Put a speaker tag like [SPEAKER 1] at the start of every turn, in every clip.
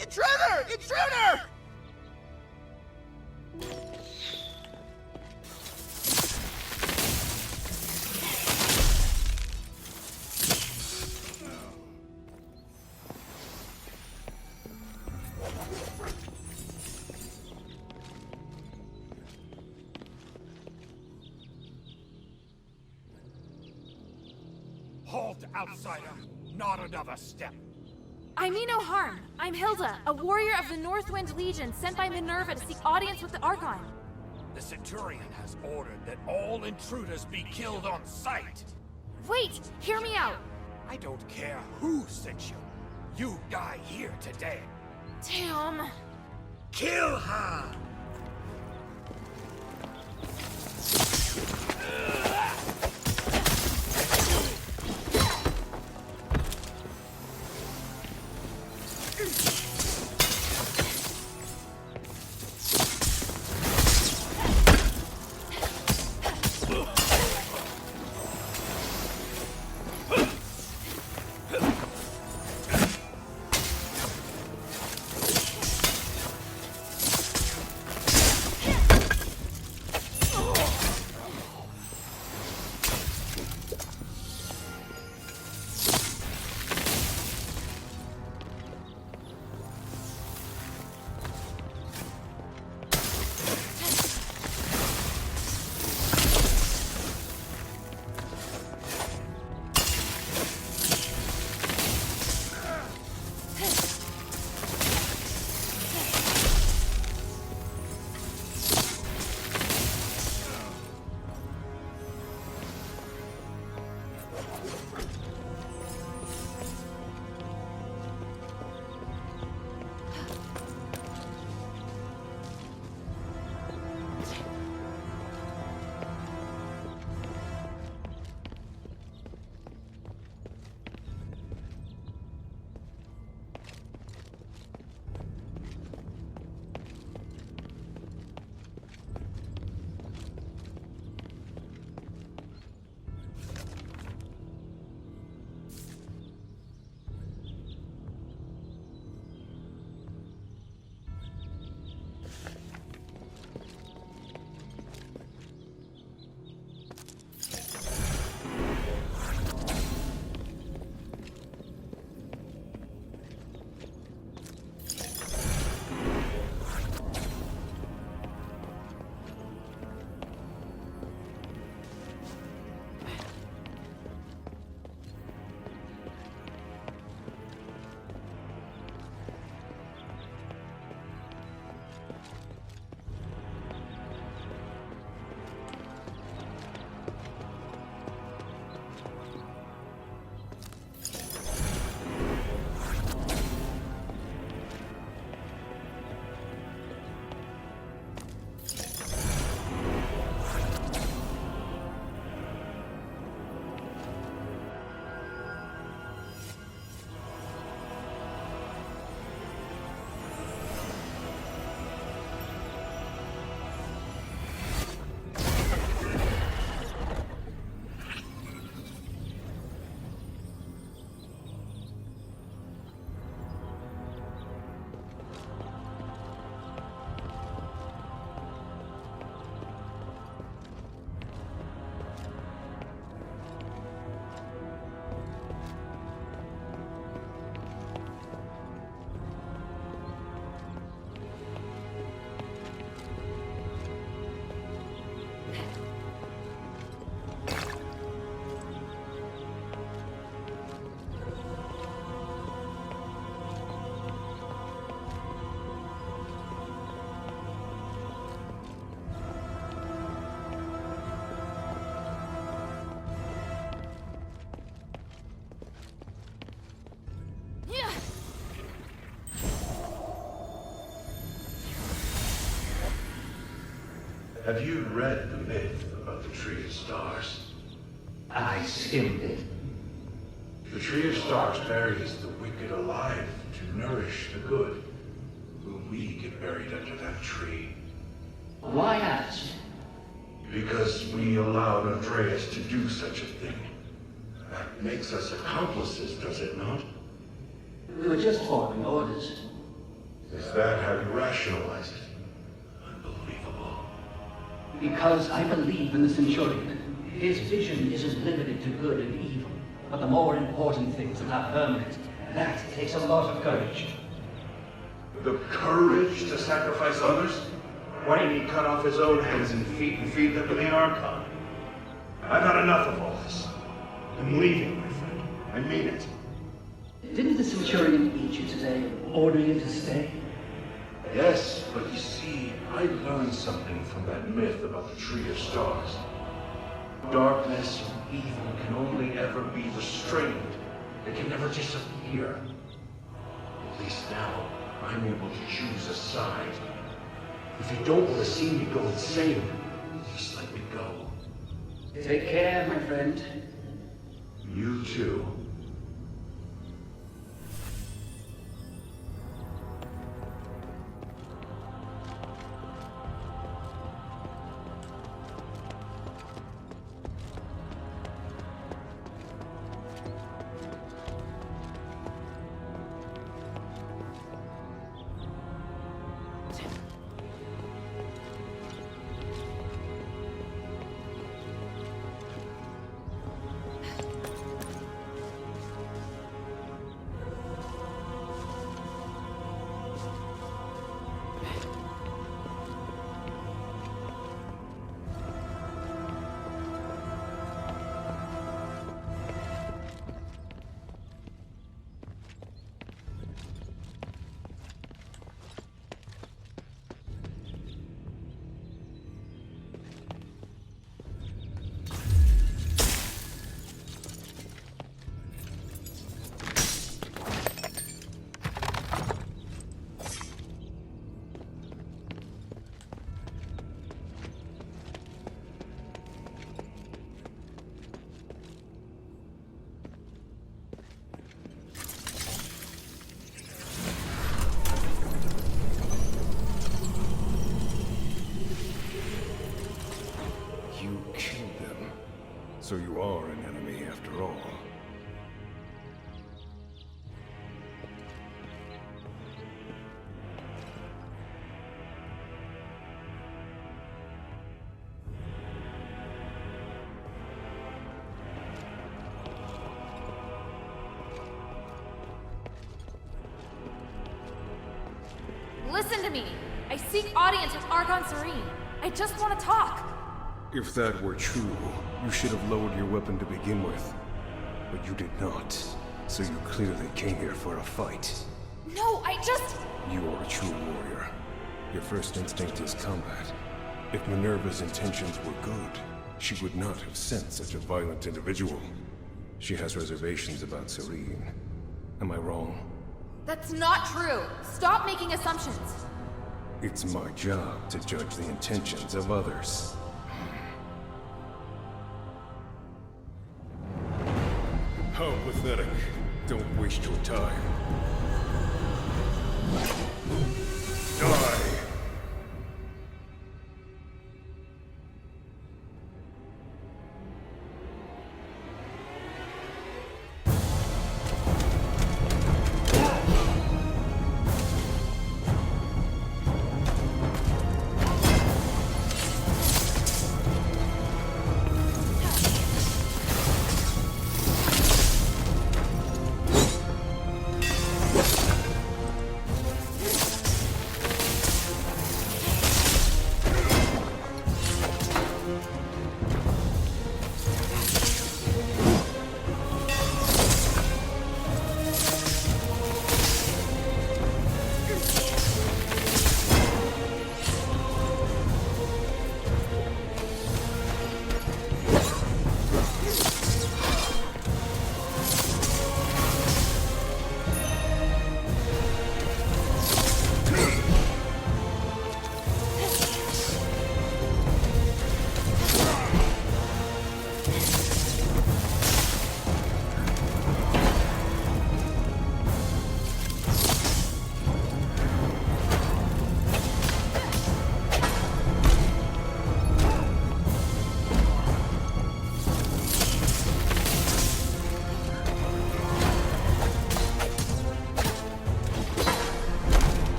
[SPEAKER 1] Intruder! Intruder!
[SPEAKER 2] Halt, outsider! Not another step!
[SPEAKER 3] I mean no harm. I'm Hilda, a warrior of the Northwind Legion sent by Minerva to seek audience with the Archon.
[SPEAKER 2] The Centurion has ordered that all intruders be killed on sight!
[SPEAKER 3] Wait! Hear me out!
[SPEAKER 2] I don't care who sent you. You die here today.
[SPEAKER 3] Damn.
[SPEAKER 2] Kill her!
[SPEAKER 4] Have you read the myth about the Tree of Stars?
[SPEAKER 5] I skimmed it.
[SPEAKER 4] The Tree of Stars buries the wicked alive to nourish the good. Will we get buried under that tree?
[SPEAKER 5] Why ask?
[SPEAKER 4] Because we allowed Andreas to do such a thing. That makes us accomplices, does it not?
[SPEAKER 5] We were just following orders.
[SPEAKER 4] Is that how you rationalize it? Unbelievable.
[SPEAKER 5] Because I believe in the Centurion. His vision isn't limited to good and evil, but the more important things are not permanent. That takes a lot of courage.
[SPEAKER 4] The courage to sacrifice others? Why didn't he cut off his own hands and feed them to the Archon? I've had enough of all this. I'm leaving, my friend. I mean it.
[SPEAKER 5] Didn't the Centurion eat you today and order you to stay?
[SPEAKER 4] Yes, but you see, I learned something from that myth about the Tree of Stars. Darkness and evil can only ever be restrained. It can never disappear. At least now, I'm able to choose a side. If you don't want to see me go insane, just let me go.
[SPEAKER 5] Take care, my friend.
[SPEAKER 4] You too.
[SPEAKER 2] So you are an enemy after all.
[SPEAKER 3] Listen to me. I seek audience with Archon Seryne. I just want to talk.
[SPEAKER 2] If that were true, you should have lowered your weapon to begin with. But you did not. So you clearly came here for a fight.
[SPEAKER 3] No, I just...
[SPEAKER 2] You are a true warrior. Your first instinct is combat. If Minerva's intentions were good, she would not have sent such a violent individual. She has reservations about Seryne. Am I wrong?
[SPEAKER 3] That's not true. Stop making assumptions.
[SPEAKER 2] It's my job to judge the intentions of others. How pathetic. Don't waste your time. Die!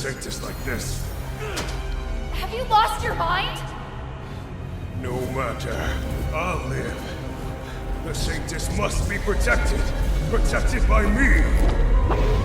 [SPEAKER 2] Sanctus like this.
[SPEAKER 3] Have you lost your mind?
[SPEAKER 2] No matter. I'll live. The Sanctus must be protected. Protected by me.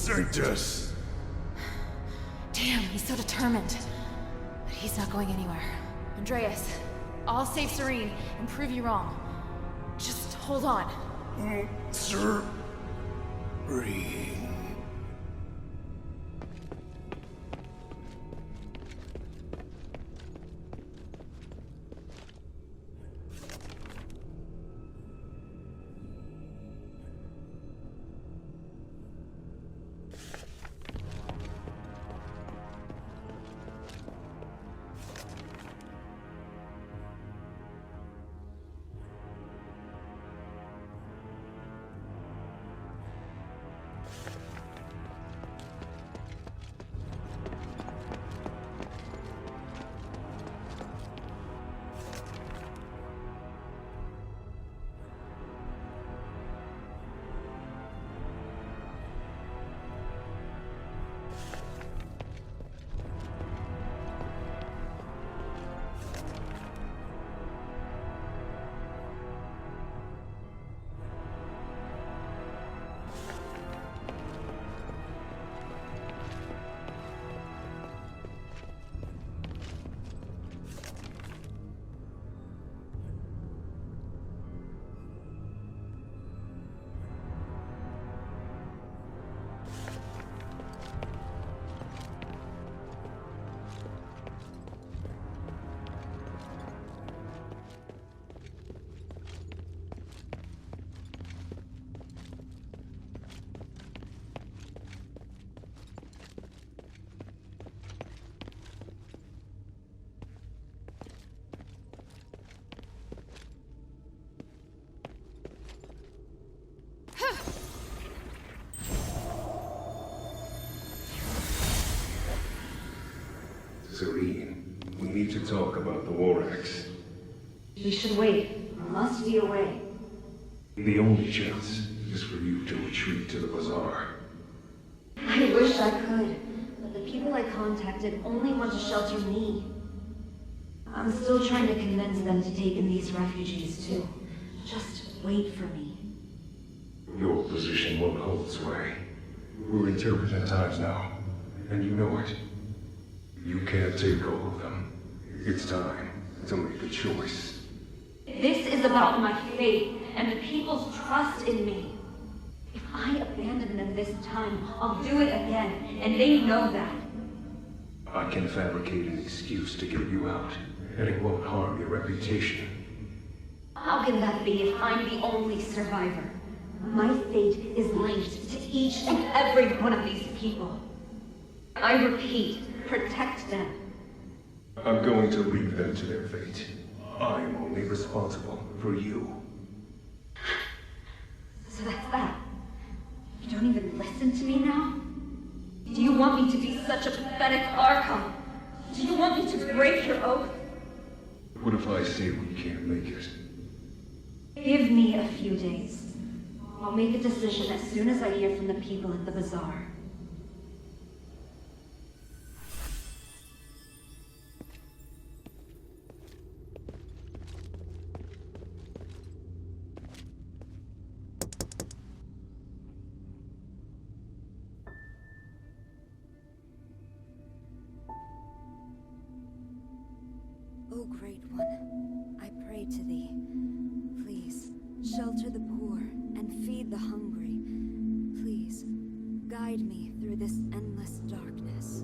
[SPEAKER 2] Sanctus!
[SPEAKER 3] Damn, he's so determined. But he's not going anywhere. Andreas, I'll save Seryne and prove you wrong. Just hold on.
[SPEAKER 2] Seryne. Seryne, we need to talk about the Warax.
[SPEAKER 6] We should wait. There must be a way.
[SPEAKER 2] The only chance is for you to retreat to the bazaar.
[SPEAKER 6] I wish I could, but the people I contacted only want to shelter me. I'm still trying to convince them to take in these refugees too. Just wait for me.
[SPEAKER 2] Your position won't hold sway. We're in turbulent times now, and you know it. You can't take all of them. It's time to make a choice.
[SPEAKER 6] This is about my faith and the people's trust in me. If I abandon them this time, I'll do it again, and they know that.
[SPEAKER 2] I can fabricate an excuse to get you out, and it won't harm your reputation.
[SPEAKER 6] How can that be if I'm the only survivor? My fate is linked to each and every one of these people. I repeat, protect them.
[SPEAKER 2] I'm going to leave them to their fate. I'm only responsible for you.
[SPEAKER 6] So that's that. You don't even listen to me now? Do you want me to be such a pathetic Archon? Do you want me to break your oath?
[SPEAKER 2] What if I say we can't make it?
[SPEAKER 6] Give me a few days. I'll make a decision as soon as I hear from the people at the bazaar.
[SPEAKER 7] O Great One, I pray to thee. Please, shelter the poor and feed the hungry. Please, guide me through this endless darkness.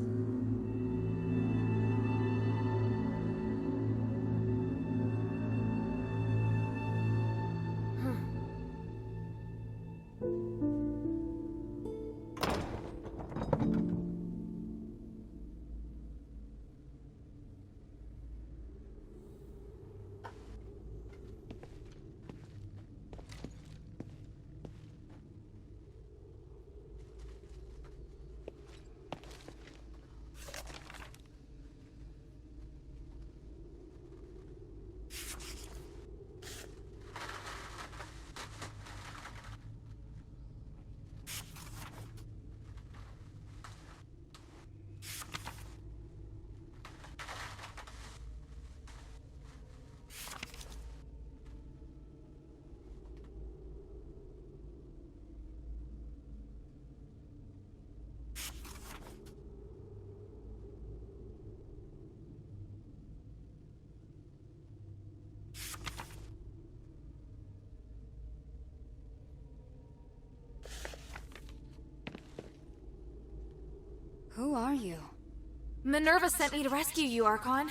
[SPEAKER 7] Who are you?
[SPEAKER 3] Minerva sent me to rescue you, Archon.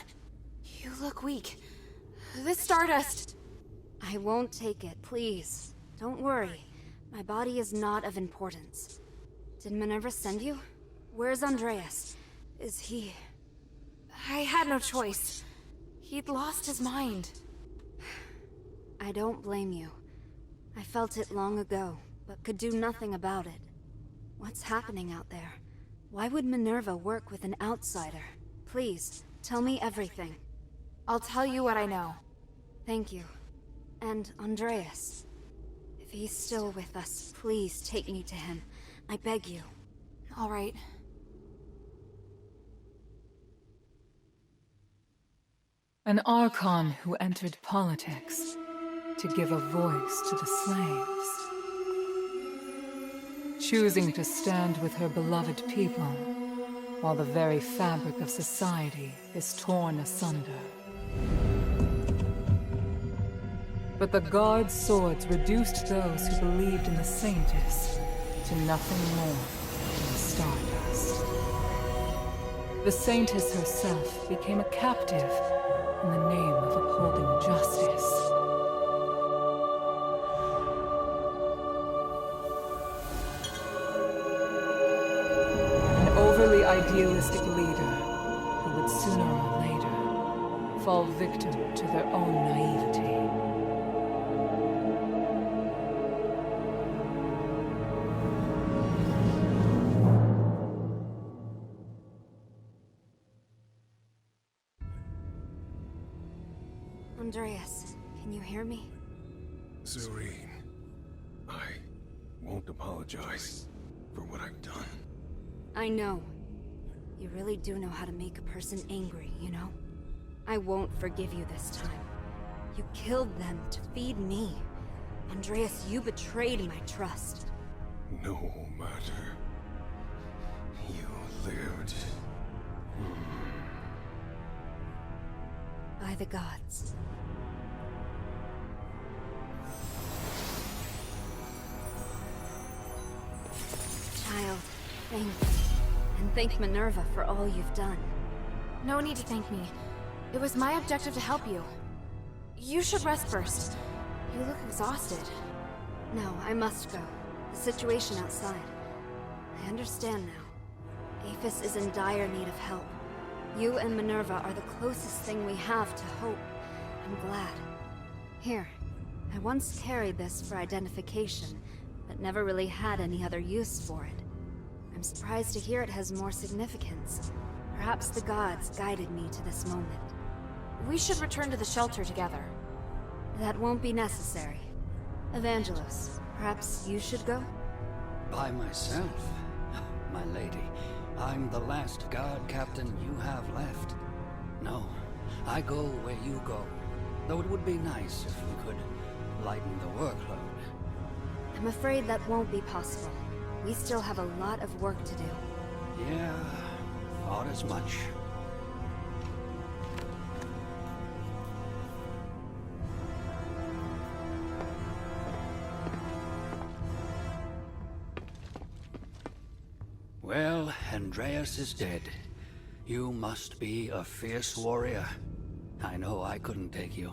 [SPEAKER 3] You look weak. This stardust...
[SPEAKER 7] I won't take it, please. Don't worry. My body is not of importance. Did Minerva send you? Where's Andreas? Is he...
[SPEAKER 3] I had no choice. He'd lost his mind.
[SPEAKER 7] I don't blame you. I felt it long ago, but could do nothing about it. What's happening out there? Why would Minerva work with an outsider? Please, tell me everything.
[SPEAKER 3] I'll tell you what I know.
[SPEAKER 7] Thank you. And Andreas. If he's still with us, please take me to him. I beg you.
[SPEAKER 3] All right.
[SPEAKER 8] An Archon who entered politics to give a voice to the slaves. Choosing to stand with her beloved people while the very fabric of society is torn asunder. But the Guard's swords reduced those who believed in the Saintess to nothing more than stardust. The Saintess herself became a captive in the name of upholding justice. An overly idealistic leader who would sooner or later fall victim to their own naivety.
[SPEAKER 7] Andreas, can you hear me?
[SPEAKER 2] Seryne, I won't apologize for what I've done.
[SPEAKER 7] I know. You really do know how to make a person angry, you know? I won't forgive you this time. You killed them to feed me. Andreas, you betrayed my trust.
[SPEAKER 2] No matter. You lived.
[SPEAKER 7] By the gods. Child, thank you. And thank Minerva for all you've done.
[SPEAKER 3] No need to thank me. It was my objective to help you. You should rest first. You look exhausted.
[SPEAKER 7] No, I must go. The situation outside. I understand now. Aphis is in dire need of help. You and Minerva are the closest thing we have to hope. I'm glad. Here, I once carried this for identification, but never really had any other use for it. I'm surprised to hear it has more significance. Perhaps the gods guided me to this moment.
[SPEAKER 3] We should return to the shelter together.
[SPEAKER 7] That won't be necessary. Evangelos, perhaps you should go?
[SPEAKER 9] By myself? My lady, I'm the last guard captain you have left. No, I go where you go. Though it would be nice if we could lighten the workload.
[SPEAKER 7] I'm afraid that won't be possible. We still have a lot of work to do.
[SPEAKER 9] Yeah, thought as much. Well, Andreas is dead. You must be a fierce warrior. I know I couldn't take you,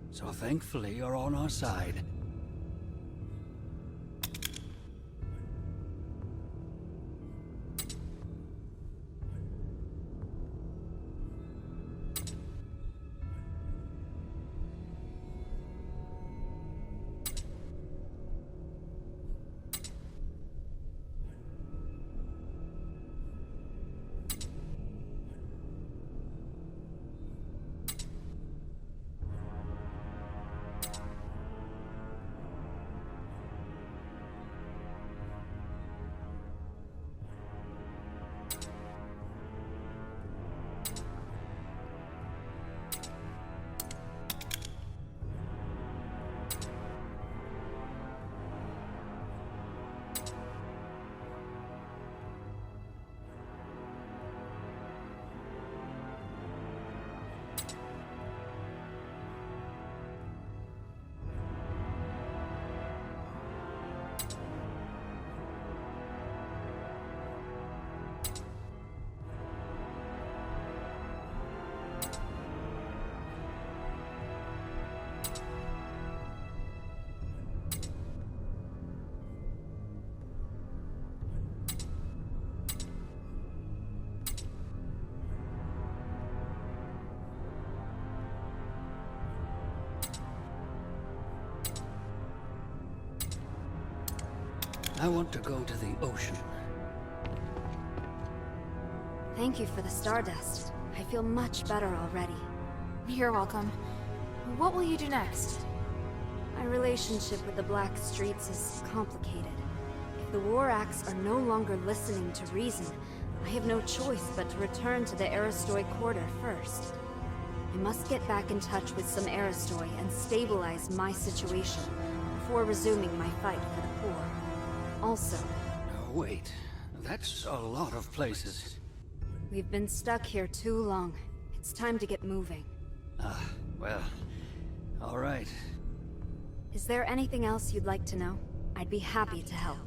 [SPEAKER 9] so thankfully you're on our side. want to go to the ocean.
[SPEAKER 7] Thank you for the stardust. I feel much better already.
[SPEAKER 3] You're welcome. What will you do next?
[SPEAKER 7] My relationship with the Black Streets is complicated. If the War Acts are no longer listening to reason, I have no choice but to return to the Aristoi Quarter first. I must get back in touch with some Aristoi and stabilize my situation before resuming my fight for the poor. Also...
[SPEAKER 9] No, wait. That's a lot of places.
[SPEAKER 7] We've been stuck here too long. It's time to get moving.
[SPEAKER 9] Well... all right.
[SPEAKER 7] Is there anything else you'd like to know? I'd be happy to help.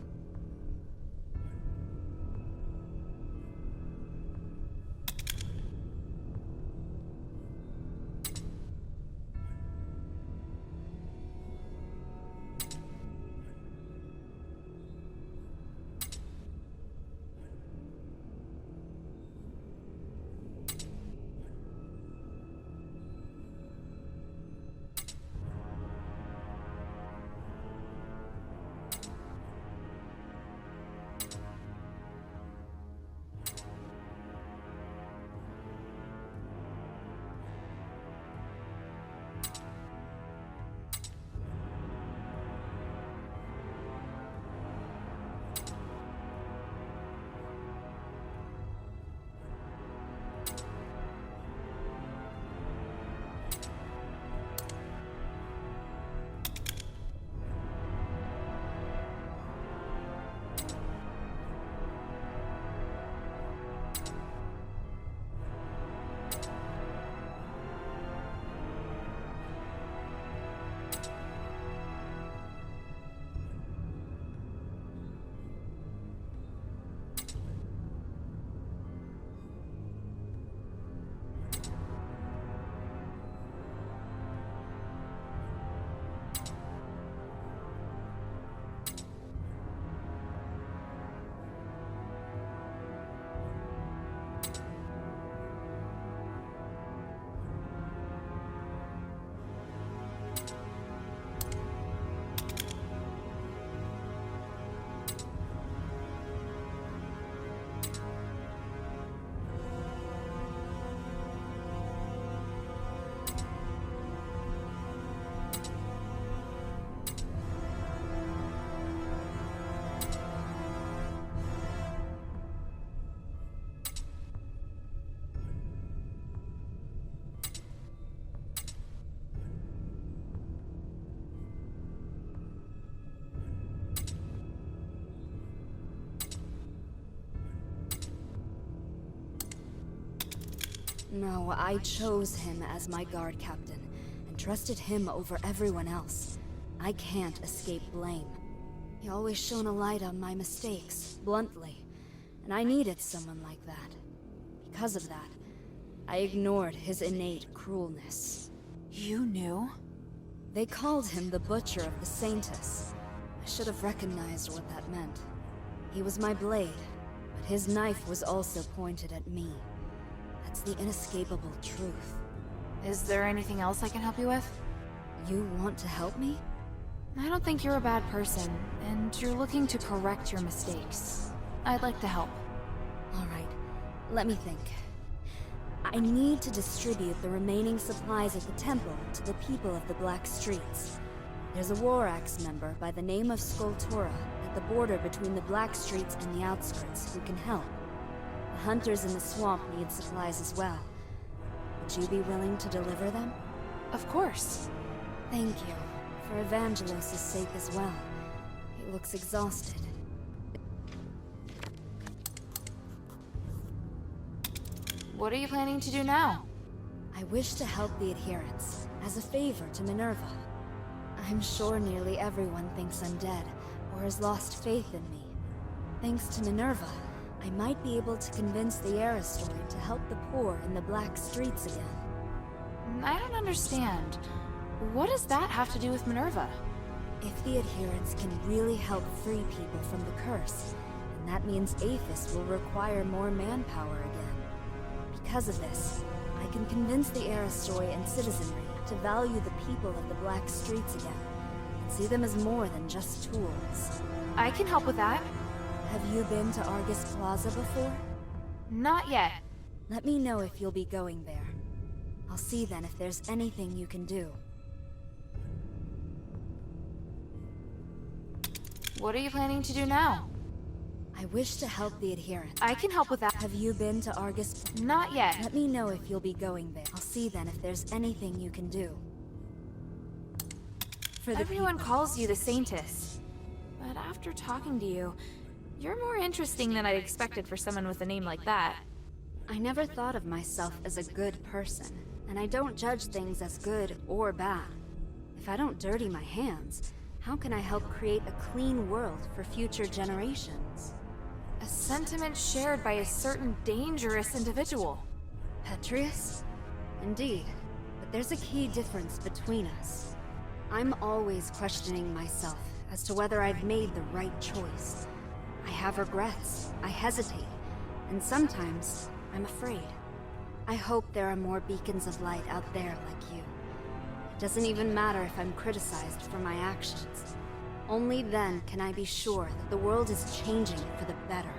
[SPEAKER 7] No, I chose him as my guard captain, and trusted him over everyone else. I can't escape blame. He always shone a light on my mistakes, bluntly, and I needed someone like that. Because of that, I ignored his innate cruelness.
[SPEAKER 3] You knew?
[SPEAKER 7] They called him the Butcher of the Saintus. I should have recognized what that meant. He was my blade, but his knife was also pointed at me. That's the inescapable truth.
[SPEAKER 3] Is there anything else I can help you with?
[SPEAKER 7] You want to help me?
[SPEAKER 3] I don't think you're a bad person, and you're looking to correct your mistakes. I'd like to help.
[SPEAKER 7] Alright, let me think. I need to distribute the remaining supplies at the temple to the people of the Black Streets. There's a War Axe member by the name of Scultura at the border between the Black Streets and the outskirts who can help. The hunters in the swamp need supplies as well. Would you be willing to deliver them?
[SPEAKER 3] Of course.
[SPEAKER 7] Thank you. For Evangelos' sake as well. He looks exhausted.
[SPEAKER 3] What are you planning to do now?
[SPEAKER 7] I wish to help the adherents, as a favor to Minerva. I'm sure nearly everyone thinks I'm dead, or has lost faith in me. Thanks to Minerva, I might be able to convince the Aristoi to help the poor in the Black Streets again.
[SPEAKER 3] I don't understand. What does that have to do with Minerva?
[SPEAKER 7] If the adherents can really help free people from the curse, then that means Aphis will require more manpower again. Because of this, I can convince the Aristoi and citizenry to value the people of the Black Streets again, and see them as more than just tools.
[SPEAKER 3] I can help with that.
[SPEAKER 7] Have you been to Argus Plaza before?
[SPEAKER 3] Not yet.
[SPEAKER 7] Let me know if you'll be going there. I'll see then if there's anything you can do.
[SPEAKER 3] What are you planning to do now?
[SPEAKER 7] I wish to help the Adherents.
[SPEAKER 3] I can help with that.
[SPEAKER 7] Have you been to Argus?
[SPEAKER 3] Not yet.
[SPEAKER 7] Let me know if you'll be going there. I'll see then if there's anything you can do. For the
[SPEAKER 3] Everyone calls you the Saintess. But after talking to you, you're more interesting than I'd expected for someone with a name like that.
[SPEAKER 7] I never thought of myself as a good person, and I don't judge things as good or bad. If I don't dirty my hands, how can I help create a clean world for future generations?
[SPEAKER 3] A sentiment shared by a certain dangerous individual.
[SPEAKER 7] Petrius? Indeed, but there's a key difference between us. I'm always questioning myself as to whether I've made the right choice. I have regrets, I hesitate, and sometimes I'm afraid. I hope there are more beacons of light out there like you. It doesn't even matter if I'm criticized for my actions. Only then can I be sure that the world is changing for the better.